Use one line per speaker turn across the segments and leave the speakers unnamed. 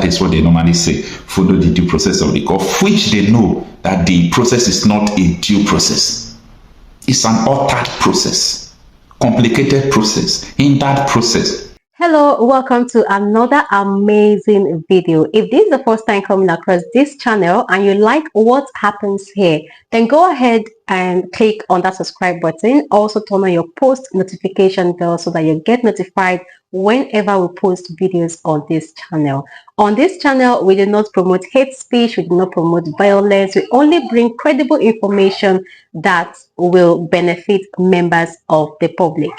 That is what they normally say, follow the due process of the court, which they know that the process is not a due process. It's an altered process, complicated process, hindered process.
Hello, welcome to another amazing video. If this is the first time coming across this channel and you like what happens here, then go ahead and click on that subscribe button. Also turn on your post notification bell so that you get notified whenever we post videos on this channel. On this channel, we do not promote hate speech, we do not promote violence, we only bring credible information that will benefit members of the public.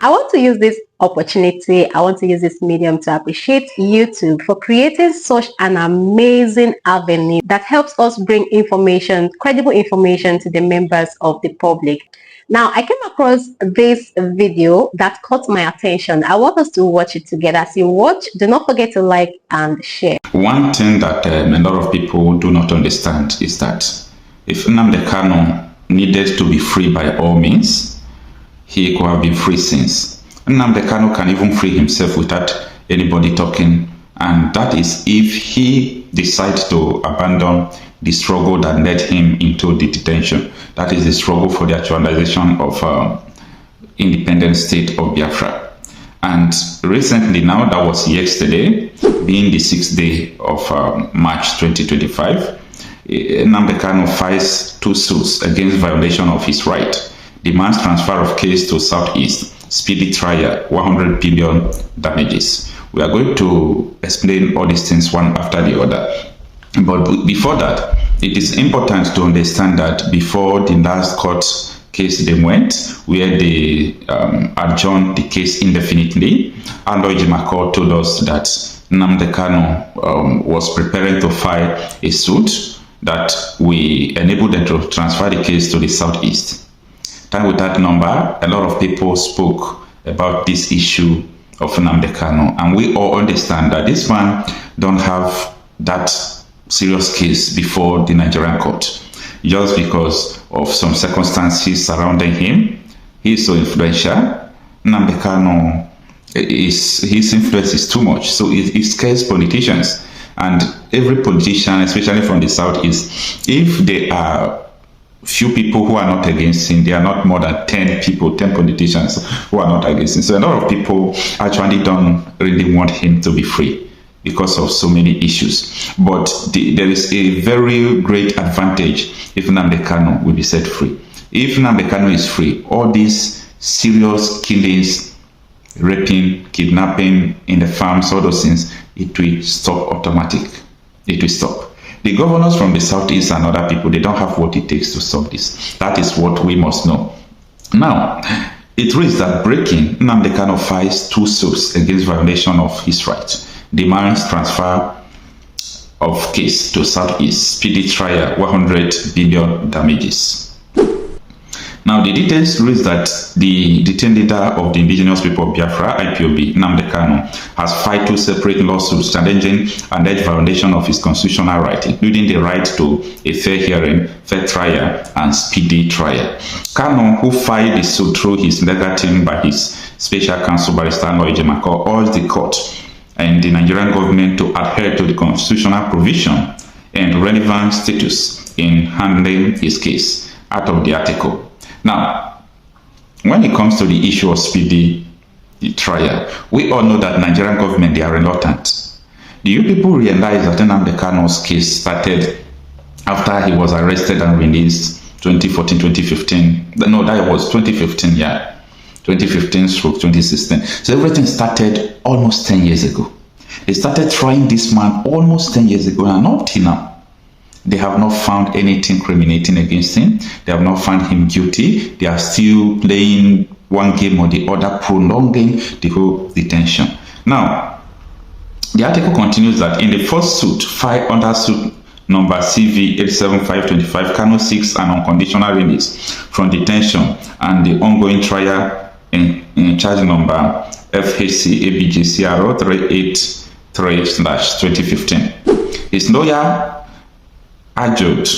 I want to use this opportunity, I want to use this medium to appreciate YouTube for creating such an amazing avenue that helps us bring information, credible information to the members of the public. Now, I came across this video that caught my attention. I want us to watch it together. As you watch, do not forget to like and share.
One thing that a lot of people do not understand is that if Nnamdi Kanu needed to be free by all means, he could have been free since. Nnamdi Kanu can even free himself without anybody talking, and that is if he decides to abandon the struggle that led him into the detention. That is the struggle for the actualization of independent state of Biafra. And recently, now that was yesterday, being the 6th day of March 2025, Nnamdi Kanu files 2 suits against violation of his right. Demands transfer of case to Southeast, speedy trial, 100 billion damages. We are going to explain all these things one after the other. But before that, it is important to understand that before the last court case they went, where they adjourned the case indefinitely, Aloy Jimako told us that Nnamdi Kanu was preparing to file a suit that we enabled them to transfer the case to the Southeast. Time with that number, a lot of people spoke about this issue of Nnamdi Kanu, and we all understand that this man don't have that serious case before the Nigerian court, just because of some circumstances surrounding him. He is so influential. Nnamdi Kanu, his influence is too much, so it scares politicians. And every politician, especially from the Southeast, if they are few people who are not against him, there are not more than 10 people, 10 politicians who are not against him. So a lot of people actually don't really want him to be free because of so many issues. But there is a very great advantage if Nnamdi Kanu will be set free. If Nnamdi Kanu is free, all these serious killings, raping, kidnapping in the farms, all those things, it will stop automatic. It will stop. The governors from the Southeast and other people, they don't have what it takes to stop this. That is what we must know. Now, it reads that breaking, Nnamdi Kanu files 2 suits against violation of his rights. Demands transfer of case to Southeast, speedy trial, 100 billion damages. Now, the details reads that the detained leader of the indigenous people of Biafra, IPOB, Nnamdi Kanu, has filed 2 separate lawsuits challenging alleged violation of his constitutional right, including the right to a fair hearing, fair trial, and speedy trial. Kanu, who filed the suit through his legal team by his special counsel, Barrister Aloy Jimako, urged the court and the Nigerian government to adhere to the constitutional provision and relevant status in handling his case. Out of the article. Now, when it comes to the issue of speedy trial, we all know that Nigerian government, they are reluctant. Do you people realize that Nnamdi Kanu's case started after he was arrested and released 2014, 2015? No, that was 2015, yeah. 2015 through 2016. So everything started almost 10 years ago. They started trying this man almost 10 years ago, and up till now, they have not found anything criminating against him. They have not found him guilty. They are still playing one game or the other, prolonging the whole detention. Now, the article continues that in the first suit, filed under suit number CV 87525, Kanu seeks an unconditional release from detention and the ongoing trial in charge number FHC ABJCRO 383/2015. His lawyer argued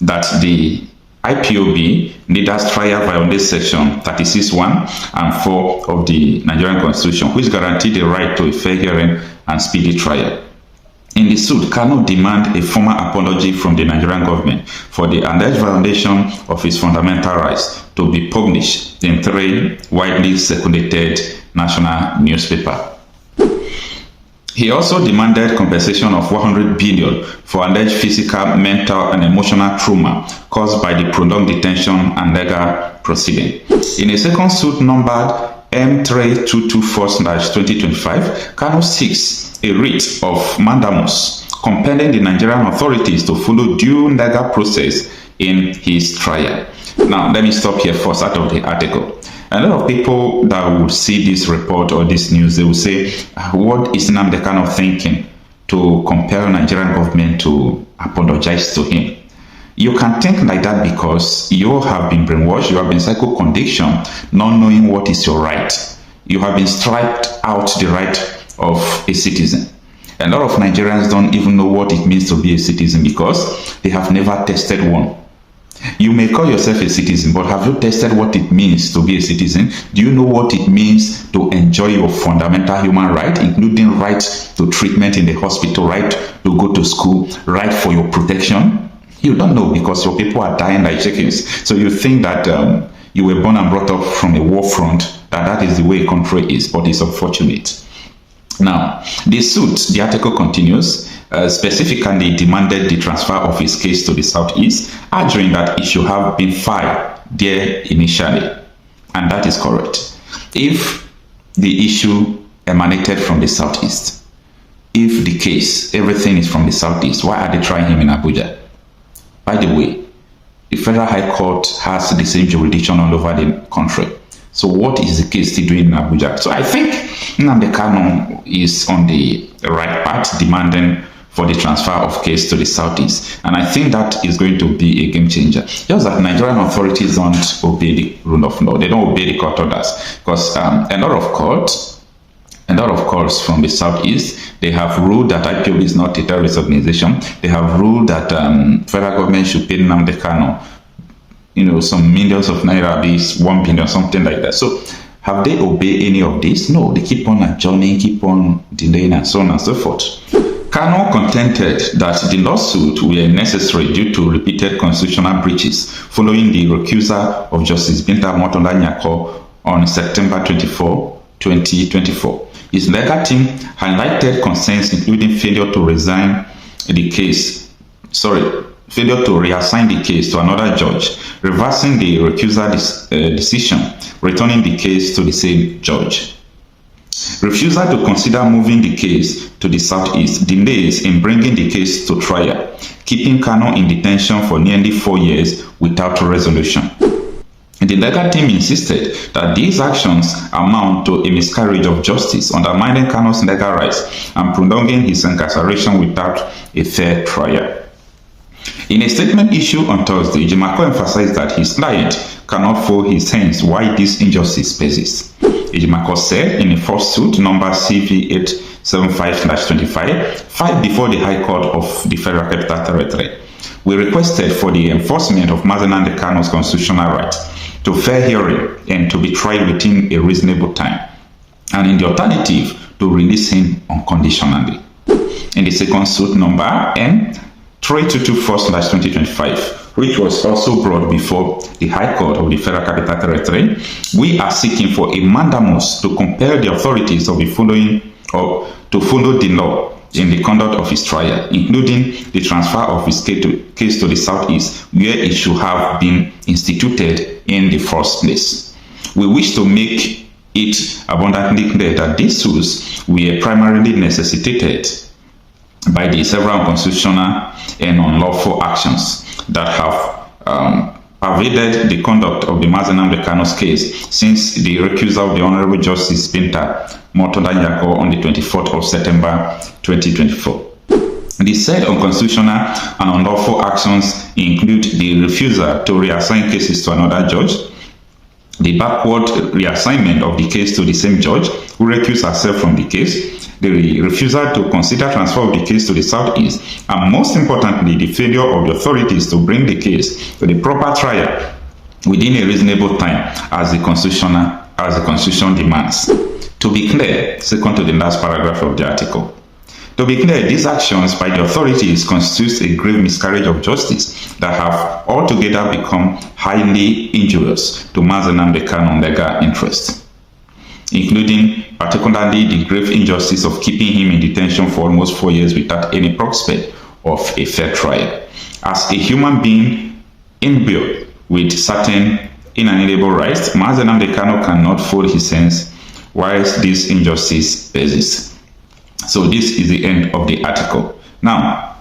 that the IPOB leaders trial violates section 36(1) and 4 of the Nigerian Constitution, which guarantee the right to a fair hearing and speedy trial. In the suit, Kanu demand a formal apology from the Nigerian government for the alleged violation of his fundamental rights to be published in 3 widely circulated national newspapers. He also demanded compensation of 100 billion for alleged physical, mental, and emotional trauma caused by the prolonged detention and legal proceeding. In a second suit numbered M3224/2025, Kanu seeks a writ of mandamus compelling the Nigerian authorities to follow due legal process in his trial. Now, let me stop here first out of the article. A lot of people that would see this report or this news, they will say, what is Nnamdi Kanu thinking to compel Nigerian government to apologize to him? You can think like that because you have been brainwashed, you have been psycho-conditioned, not knowing what is your right. You have been striped out the right of a citizen. A lot of Nigerians don't even know what it means to be a citizen because they have never tested one. You may call yourself a citizen, but have you tested what it means to be a citizen? Do you know what it means to enjoy your fundamental human right, including right to treatment in the hospital, right to go to school, right for your protection? You don't know because your people are dying like chickens. So you think that you were born and brought up from a war front, that is the way a country is, but it's unfortunate. Now, the suit, the article continues, specifically demanded the transfer of his case to the Southeast, arguing that it should have been filed there initially. And that is correct. If the issue emanated from the Southeast, if the case, everything is from the Southeast, why are they trying him in Abuja? By the way, the Federal High Court has the same jurisdiction all over the country. So what is the case still doing in Abuja? So I think Nnamdi Kanu is on the right path, demanding for the transfer of case to the Southeast. And I think that is going to be a game changer. Just that Nigerian authorities don't obey the rule of law. They don't obey the court orders. Because a lot of courts from the Southeast, they have ruled that IPOB is not a terrorist organization. They have ruled that federal government should pay Nnamdi Kanu, some millions of naira, this 1 billion, something like that. So have they obeyed any of this? No, they keep on adjourning, keep on delaying, and so on and so forth. Kanu contended that the lawsuit were necessary due to repeated constitutional breaches following the recusal of Justice Binta Motola-Nyako on September 24, 2024. His legal team highlighted concerns including failure to reassign the case to another judge, reversing the recusal decision, returning the case to the same judge. Refusal to consider moving the case to the Southeast, delays in bringing the case to trial, keeping Kanu in detention for nearly 4 years without resolution. The legal team insisted that these actions amount to a miscarriage of justice, undermining Kanu's legal rights and prolonging his incarceration without a fair trial. In a statement issued on Thursday, Ejimako emphasized that his client cannot fold his hands while this injustice persists. Ejimako said in a first suit number CV875/25 filed before the High Court of the Federal Capital Territory, we requested for the enforcement of Nnamdi Kanu's constitutional right to fair hearing and to be tried within a reasonable time, and in the alternative, to release him unconditionally. In the second suit number N3224/2025, which was also brought before the High Court of the Federal Capital Territory, we are seeking for a mandamus to compel the authorities to follow the law in the conduct of his trial, including the transfer of his case to the Southeast, where it should have been instituted in the first place. We wish to make it abundantly clear that these suits were primarily necessitated by the several unconstitutional and unlawful actions that have pervaded the conduct of the Nnamdi Kanu's case since the recusal of the Honorable Justice Binta Motola-Nyako on the 24th of September 2024. The said unconstitutional and unlawful actions include the refusal to reassign cases to another judge, the backward reassignment of the case to the same judge who recused herself from the case, the refusal to consider transfer of the case to the Southeast, and most importantly, the failure of the authorities to bring the case to the proper trial within a reasonable time as the Constitution demands. To be clear, second to the last paragraph of the article, To be clear, these actions by the authorities constitutes a grave miscarriage of justice that have altogether become highly injurious to Mazi Nnamdi Kanu legal interests, including particularly the grave injustice of keeping him in detention for almost 4 years without any prospect of a fair trial. As a human being imbued with certain inalienable rights, Mazi Nnamdi Kanu cannot fold his hands whilst this injustice persists. So this is the end of the article. Now,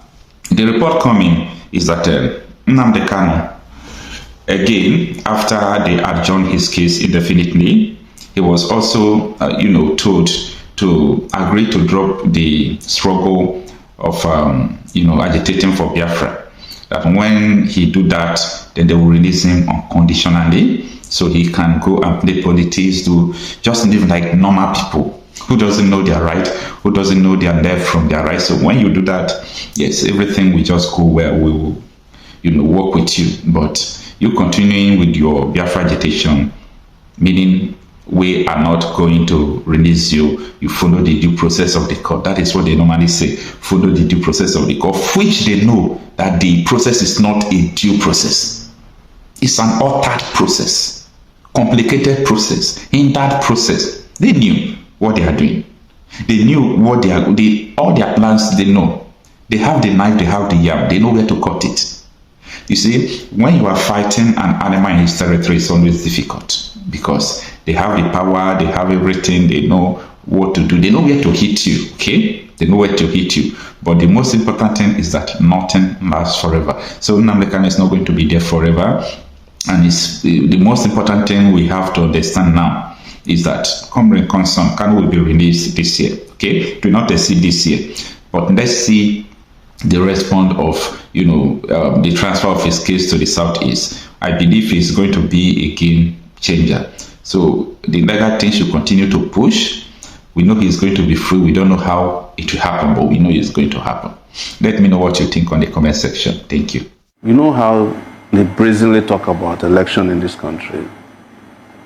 the report coming is that Nnamdi Kanu, again, after they adjourned his case indefinitely, he was also, told to agree to drop the struggle of, agitating for Biafra. That when he do that, then they will release him unconditionally, so he can go and play politics, to just live like normal people who doesn't know their right, who doesn't know their left from their right. So when you do that, yes, everything will just go well. We will, work with you. But you continuing with your Biafra agitation, meaning we are not going to release you. You follow the due process of the court. That is what they normally say. Follow the due process of the court, which they know that the process is not a due process. It's an altered process, complicated process. In that process, they knew what they are doing. They knew what all their plans, they know. They have the knife, they have the yam, they know where to cut it. You see, when you are fighting an animal in his territory, it's always difficult because they have the power, they have everything, they know what to do, they know where to hit you, okay? They know where to hit you. But the most important thing is that nothing lasts forever. So Nnamdi Kanu is not going to be there forever. And it's the most important thing we have to understand now is that Comrade Concern Kanu will be released this year. Okay, do not exceed this year. But let's see the response of the transfer of his case to the southeast. I believe it's going to be a game changer. So the legal thing should continue to push. We know he's going to be free. We don't know how it will happen, but we know it's going to happen. Let me know what you think on the comment section. Thank you.
You know how they brazenly talk about election in this country.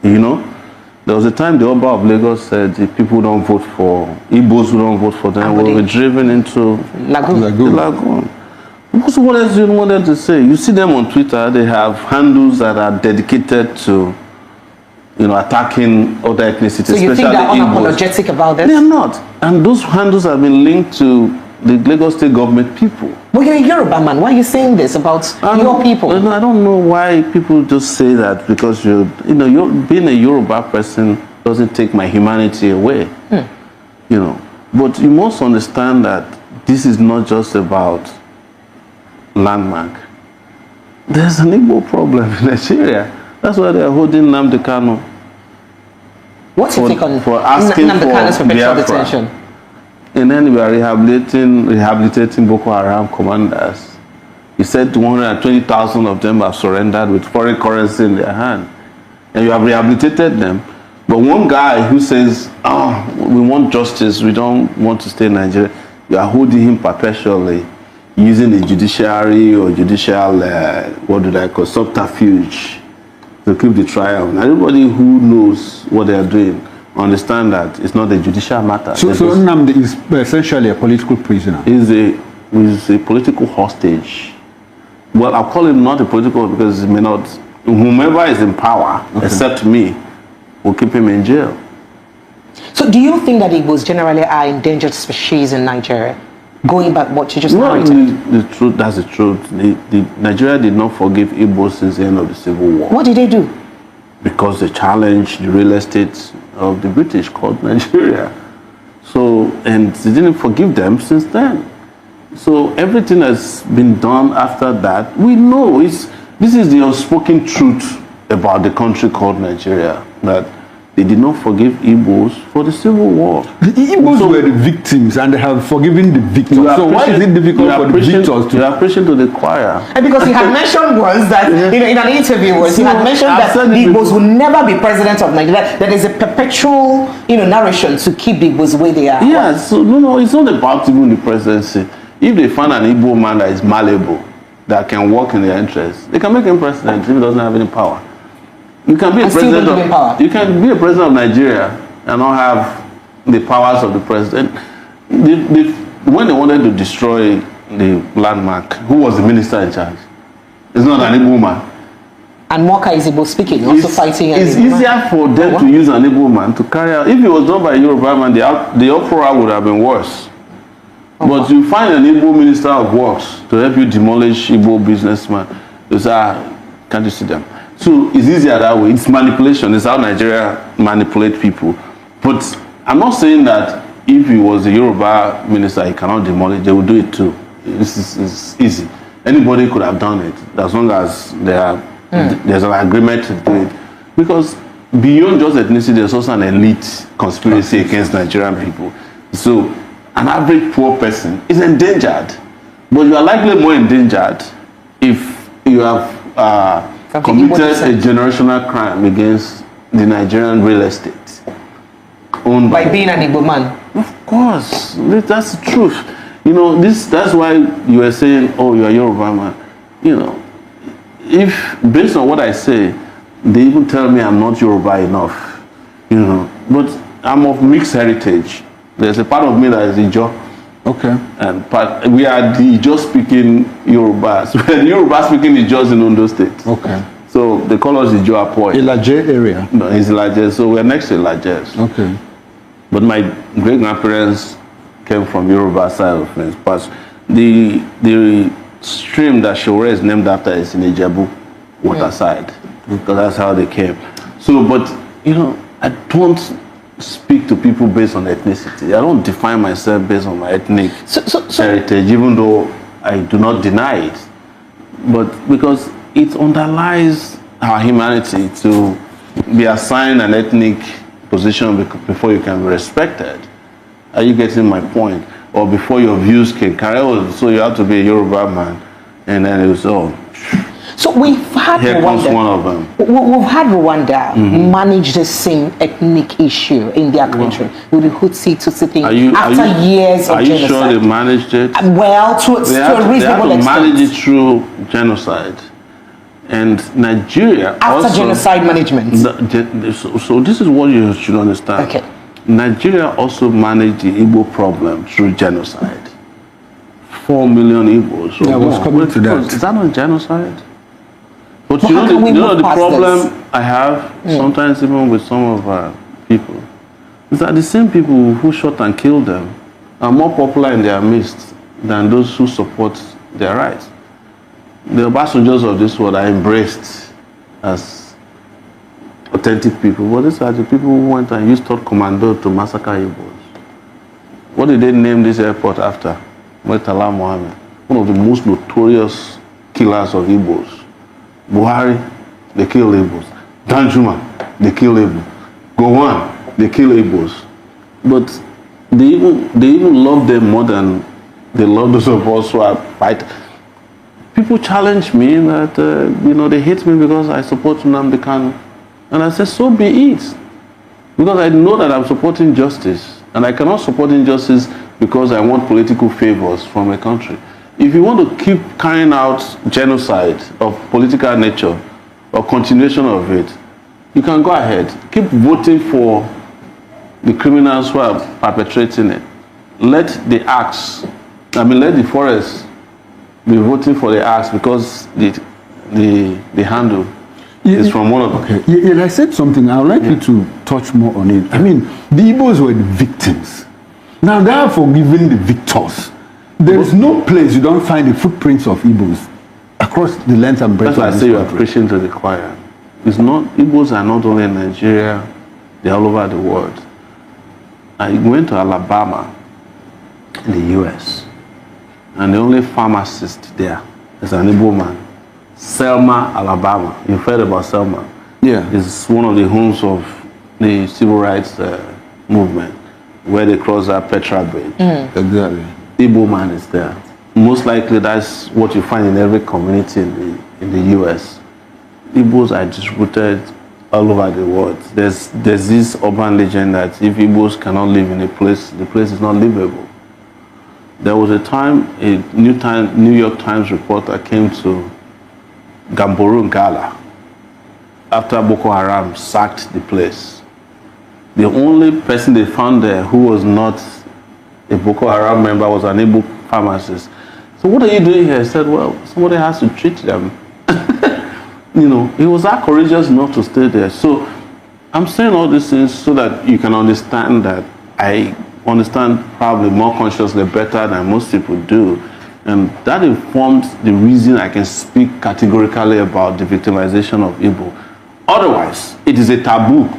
There was a time the Oba of Lagos said the people who don't vote for Igbos, who don't vote for them, will be driven into the lagoon. What else do you want them to say? You see them on Twitter, they have handles that are dedicated to attacking other ethnicities.
So you think they're unapologetic about this?
They're not. And those handles have been linked to the Lagos state government people.
Well, you're a Yoruba man. Why are you saying this about your people?
I don't know why people just say that, because you're being a Yoruba person doesn't take my humanity away. But you must understand that this is not just about landmark. There's an Igbo problem in Nigeria. That's why they are holding Nnamdi Kanu.
What's your take on
for asking
Nnamdi Kanu's perpetual detention?
And then we are rehabilitating Boko Haram commanders. He said 120,000 of them have surrendered with foreign currency in their hand. And you have rehabilitated them. But one guy who says, we want justice, we don't want to stay in Nigeria, you are holding him perpetually using the judiciary or judicial, subterfuge to keep the trial. And everybody who knows what they are doing understand that it's not a judicial matter.
So Nnamdi is essentially a political prisoner.
He's a political hostage. Well, I'll call him not a political, because he may not. Whomever is in power, except me, will keep him in jail.
So do you think that Igbos generally are endangered species in Nigeria? Going back what you just narrated.
The truth, that's the truth. Nigeria did not forgive Igbos since the end of the Civil War.
What did they do?
Because they challenged the real estate of the British called Nigeria. So, and they didn't forgive them since then. So everything has been done after that. We know this is the unspoken truth about the country called Nigeria, that they did not forgive Igbos for the Civil War.
The Igbos were the victims, and they have forgiven the victims. So why is it difficult for the victors to...
You are preaching to the choir.
And because he had mentioned once that, in an interview once, he had mentioned that the Igbos will never be president of Nigeria. That is a perpetual, narration to keep the Igbos where they are.
Yeah, so no, it's not about even the presidency. If they find an Igbo man that is malleable, that can work in their interest, they can make him president if he doesn't have any power. You can be a president of Nigeria and not have the powers of the president. The when they wanted to destroy the landmark, who was the minister in charge? It's not an Igbo man.
And Moka is Igbo speaking, also fighting.
It's easier for them to use an Igbo man to carry out. If it was done by a Yoruba man, the uproar would have been worse. But you find an Igbo minister of works to help you demolish Igbo businessmen. You say, can't you see them? So it's easier that way. It's manipulation. It's how Nigeria manipulate people. But I'm not saying that if he was a Yoruba minister, he cannot demolish. They will do it too. It's easy. Anybody could have done it as long as there's an agreement to do it. Because beyond just ethnicity, there's also an elite conspiracy against Nigerian people. So an average poor person is endangered. But you are likely more endangered if you have committed a generational crime against the Nigerian real estate. Owned
by being an Igbo man.
Of course. That's the truth. You know, that's why you were saying, oh, you are Yoruba man. You know, if based on what I say, they even tell me I'm not Yoruba enough. You know, but I'm of mixed heritage. There's a part of me that is Ijo.
Okay.
And we are the Ijo speaking Yorubas. We're the Yoruba speaking Ijos in Ondo State.
Okay.
So they call us Ijo Apoy.
Ilaje area.
No, it's Ilaje. So we're next to Ilajes.
Okay.
But my great grandparents came from Yoruba side of things. But the stream that Shore is named after is in Ijebu waterside. Because that's how they came. So, but you know, I don't speak to people based on ethnicity. I don't define myself based on my ethnic heritage, even though I do not deny it. But because it underlies our humanity to be assigned an ethnic position before you can be respected. Are you getting my point? Or before your views can carry on, so you have to be a Yoruba man, and then it was
So we've had
here
Rwanda.
Comes one of them.
We've had Rwanda manage the same ethnic issue in their country with the Tutsi thing after years of genocide. Are you sure
they managed it?
Well, to a reasonable extent.
They have to manage it through genocide. And Nigeria
after
also,
genocide management.
So this is what you should understand.
Okay.
Nigeria also managed the Igbo problem through genocide. 4 million Igbos.
Yeah, I was coming to that.
Is that not genocide? But you know the problem I have sometimes even with some of our people is that the same people who shot and killed them are more popular in their midst than those who support their rights. The Obasanjos of this world are embraced as authentic people, but these are the people who went and used third commando to massacre Igbos. What did they name this airport after? Murtala Mohammed, one of the most notorious killers of Igbos. Buhari, they kill Igbos. Danjuma, they kill Igbos. Gowon, they kill Igbos. But they even love them more than they love those of us who are fighting. People challenge me that, they hate me because I support Nnamdi Kanu. And I said, so be it. Because I know that I'm supporting justice. And I cannot support injustice because I want political favors from a country. If you want to keep carrying out genocide of political nature or continuation of it, you can go ahead. Keep voting for the criminals who are perpetrating it. Let the forest be voting for the axe because the handle is from one of them.
Okay. Yeah, I said something. I would like you to touch more on it. I mean, the Igbos were the victims. Now they are forgiving the victors. There is no place you don't find the footprints of Igbos across the length and breadth.
That's why I say you are preaching to the choir. It's not, Igbos are not only in Nigeria, they're all over the world. I went to Alabama in the US, and the only pharmacist there is an Igbo man. Selma, Alabama. You've heard about Selma?
Yeah.
It's one of the homes of the civil rights movement, where they cross that Petra Bridge.
Exactly.
Igbo man is there. Most likely that's what you find in every community in the US. Igbos are distributed all over the world. There's this urban legend that if Igbos cannot live in a place, the place is not livable. There was a time a New York Times reporter came to Gamboru Ngala after Boko Haram sacked the place. The only person they found there who was not a Boko Haram member, was an Igbo pharmacist. So what are you doing here? He said, well, somebody has to treat them. You know, he was that courageous enough to stay there. So I'm saying all these things so that you can understand that I understand probably more consciously better than most people do. And that informs the reason I can speak categorically about the victimization of Igbo. Otherwise, it is a taboo.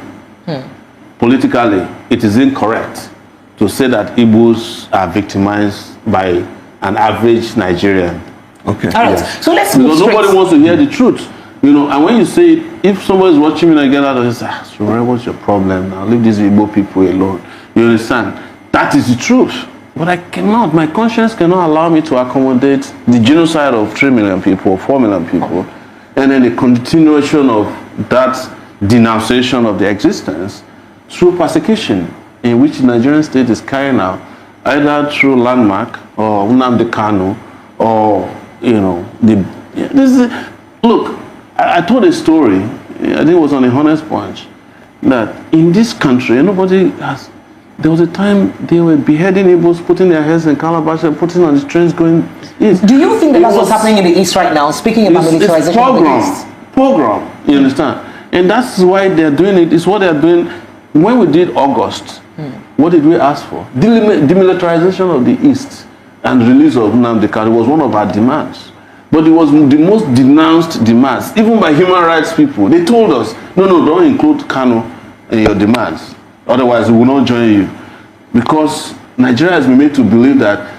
Politically, it is incorrect to say that Igbos are victimized by an average Nigerian.
Okay. All right. So let's move
straight. Nobody wants to hear the truth. You know, and when you say it, if somebody is watching me and get out of this, so what's your problem now? Leave these Igbo people alone. You understand? That is the truth. But I cannot, my conscience cannot allow me to accommodate the genocide of 3 million people, 4 million people, and then the continuation of that denunciation of the existence through persecution in which the Nigerian state is carrying out, either through Landmark or Nnamdi Kanu or, you know, look, I told a story, I think it was on a Honest Punch, that in this country, nobody has, there was a time they were beheading Igbos, putting their heads in calabash and putting on the trains going east.
Do you think that that's what's happening in the east right now, speaking about militarization of the east?
Pogrom, you understand? And that's why they're doing it, it's what they're doing. When we did August, what did we ask for? Demilitarization of the east and release of Nnamdi Kanu was one of our demands. But it was the most denounced demands, even by human rights people. They told us, no, don't include Kanu in your demands. Otherwise, we will not join you. Because Nigeria has been made to believe that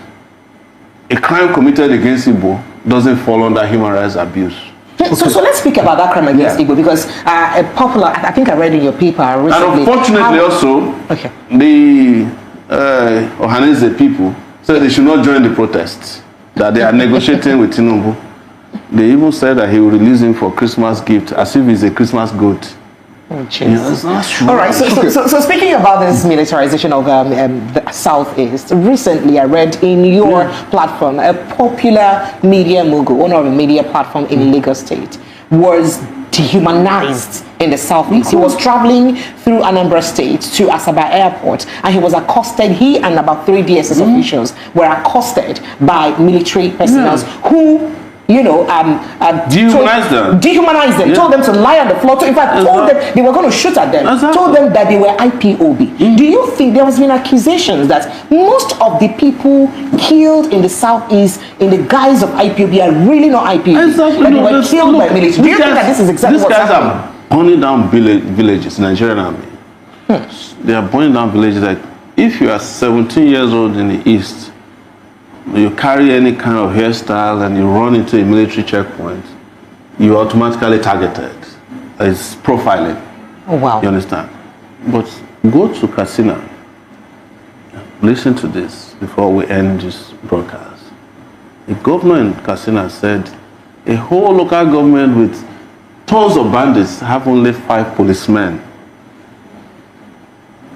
a crime committed against Igbo doesn't fall under human rights abuse.
Okay. So let's speak about that crime against Igbo, because a popular, I think I read in your paper recently.
And unfortunately also, the Ohanese people said they should not join the protests, that they are negotiating with Tinubu. They even said that he will release him for Christmas gift, as if he's a Christmas goat.
Oh, all right, so speaking about this militarization of the Southeast, recently I read in your platform, a popular media mogul, owner of a media platform in Lagos State, was dehumanized in the Southeast. He was traveling through Anambra State to Asaba Airport, and he was accosted. He and about 3 DSS officials were accosted by military personnel who, you know, dehumanized them, told them to lie on the floor. In fact, told them they were going to shoot at them, told them that they were IPOB. Do you think there has been accusations that most of the people killed in the Southeast in the guise of IPOB are really not IPOB, that they were killed by military? Do you think that this is exactly what's happening?
These guys are burning down villages, Nigerian army. They are burning down villages. Like, if you are 17 years old in the East, you carry any kind of hairstyle and you run into a military checkpoint, you're automatically targeted. It's profiling.
Oh, wow.
You understand? But go to Katsina. Listen to this before we end this broadcast. The governor in Katsina said a whole local government with tons of bandits have only 5 policemen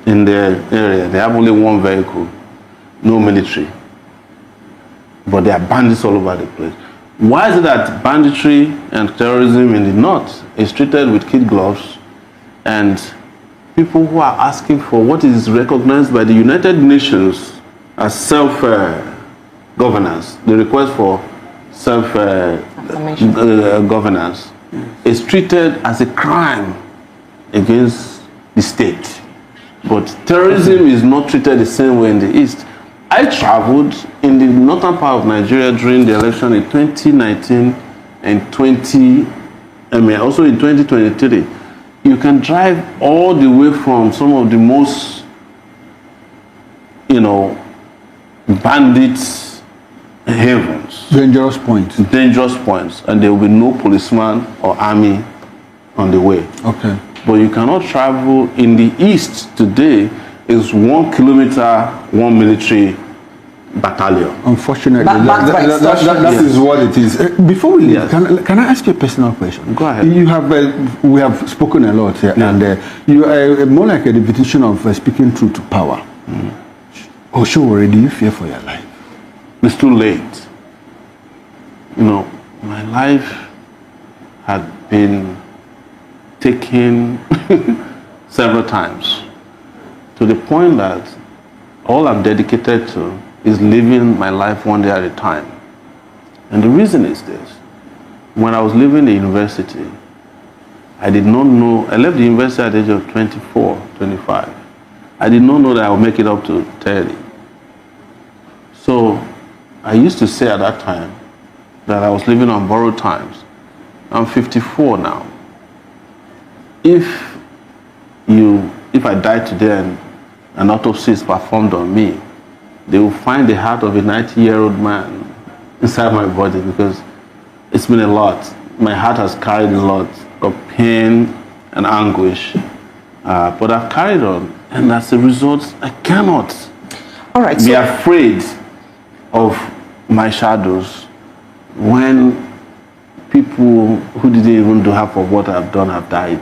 in their area. They have only 1 vehicle, no military. But there are bandits all over the place. Why is it that banditry and terrorism in the north is treated with kid gloves, and people who are asking for what is recognized by the United Nations as self-governance, the request for self-governance, is treated as a crime against the state? But terrorism is not treated the same way in the East. I traveled in the northern part of Nigeria during the election in 2019 and also in 2023. You can drive all the way from some of the most, you know, bandits havens.
Dangerous points.
Dangerous points. And there will be no policeman or army on the way.
Okay.
But you cannot travel in the East today. Is 1 kilometer, 1 military battalion.
Unfortunately, that is what it is. Before we leave, can I ask you a personal question?
Go ahead.
You have we have spoken a lot here, and you are more like a repetition of speaking truth to power. Oh, sure, already you fear for your life?
It's too late. You know, my life had been taken several times, to the point that all I'm dedicated to is living my life one day at a time. And the reason is this. When I was leaving the university, I did not know, I left the university at the age of 24, 25. I did not know that I would make it up to 30. So I used to say at that time that I was living on borrowed times. I'm 54 now. If I died today and an autopsy is performed on me, they will find the heart of a 90-year-old man inside my body, because it's been a lot. My heart has carried a lot of pain and anguish, but I've carried on, and as a result, I cannot be afraid of my shadows when people who didn't even do half of what I've done have died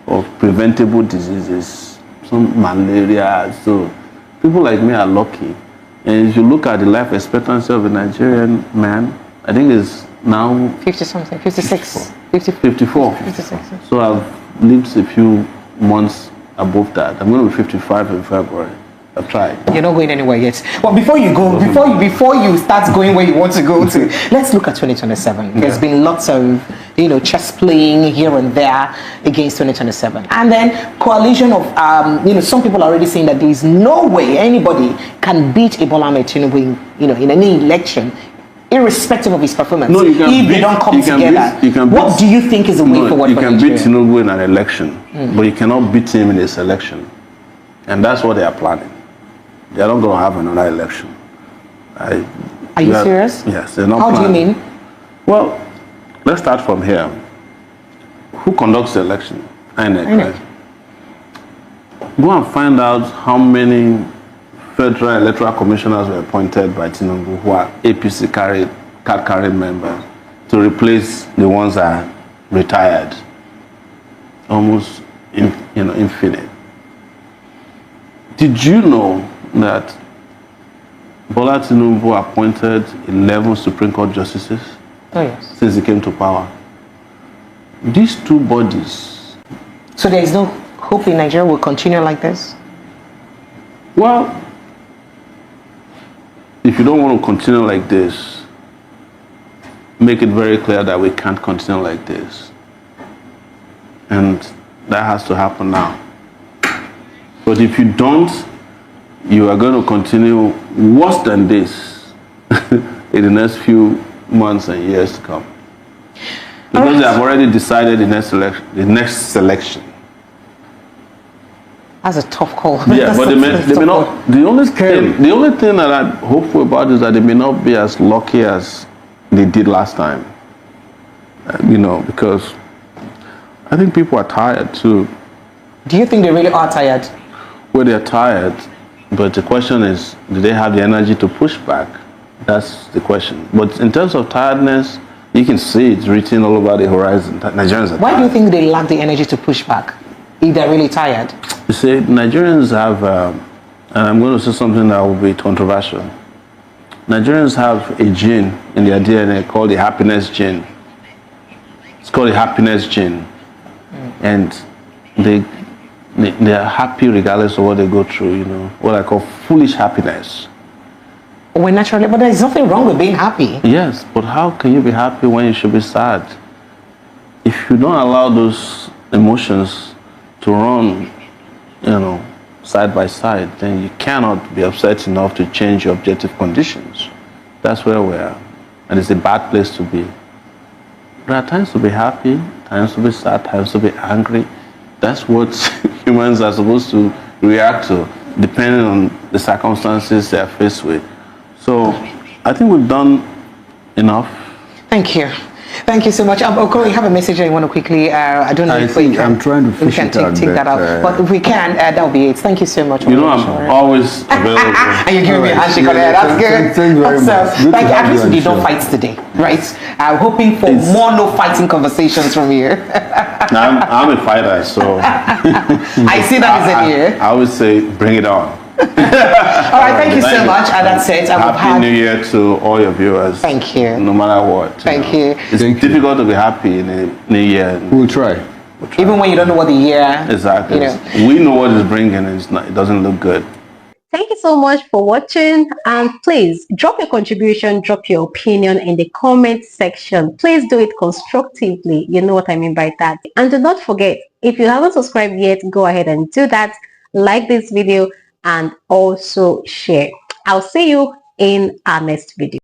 of preventable diseases, some malaria. So people like me are lucky. And if you look at the life expectancy of a Nigerian man, I think it's now
50 something, 56,
54.
56.
So I've lived a few months above that. I'm going to be 55 in February. I've tried.
You're not going anywhere yet. Well, before you go, before you start going where you want to go to, let's look at 2027. There's been lots of, chess playing here and there against 2027, and then coalition of, some people are already saying that there is no way anybody can beat Bola Ahmed Tinubu in any election, irrespective of his performance.
No, you can
if they don't come together. What do you think is the way forward for Nigeria?
You can beat Tinubu in an election, but you cannot beat him in this election, and that's what they are planning. They are not going to have another election.
Are you serious?
Yes, they're not.
How
planning.
do you mean?
Well, let's start from here. Who conducts the election? INEC. Right? Go and find out how many federal electoral commissioners were appointed by Tinubu who are APC card-carrying members to replace the ones that are retired. Almost, infinite. Did you know that Bola Tinubu appointed 11 Supreme Court justices since he came to power? These two bodies.
So there is no hope in Nigeria will continue like this?
Well, if you don't want to continue like this, make it very clear that we can't continue like this. And that has to happen now. But if you don't, you are going to continue worse than this in the next few months and years to come. Because they have already decided the next selection.
That's a tough call.
Yeah, but they may not. The only thing that I'm hopeful about is that they may not be as lucky as they did last time. Because I think people are tired too.
Do you think they really are tired?
Well, they're tired, but the question is, do they have the energy to push back? That's the question. But in terms of tiredness, you can see it's written all over the horizon. Nigerians are tired.
Why do you think they lack the energy to push back if they're really tired?
You see, Nigerians have, and I'm going to say something that will be controversial. Nigerians have a gene in their DNA called the happiness gene. It's called the happiness gene. And they are happy regardless of what they go through, what I call foolish happiness.
Well, naturally, but there's nothing wrong with being happy.
Yes, but how can you be happy when you should be sad? If you don't allow those emotions to run, side by side, then you cannot be upset enough to change your objective conditions. That's where we are. And it's a bad place to be. There are times to be happy, times to be sad, times to be angry. That's what humans are supposed to react to, depending on the circumstances they're faced with. So I think we've done enough.
Thank you. Thank you so much. Okoro, you have a message I want to quickly, I don't know if we can.
I'm trying to fish
take that out. But if we can, that'll be it. Thank you so much.
I'm always available.
And you're giving me a handshake on there. That's good.
Thank you very much. Good
Thank you. At least we did
show.
not fight today, right? I'm hoping for more no fighting conversations from you.
I'm a fighter, so.
I see that as in you.
I always say, bring it on.
All right, thank you so much. And that's it.
Happy New Year to all your viewers.
Thank you.
No matter what.
Thank you.
It's difficult to be happy in a new year.
We'll try.
Even when you don't know what the year.
Exactly. We know what it's bringing, and it doesn't look good.
Thank you so much for watching, and please drop your contribution, drop your opinion in the comment section. Please do it constructively. You know what I mean by that. And do not forget, if you haven't subscribed yet, go ahead and do that. Like this video and also share. I'll see you in our next video.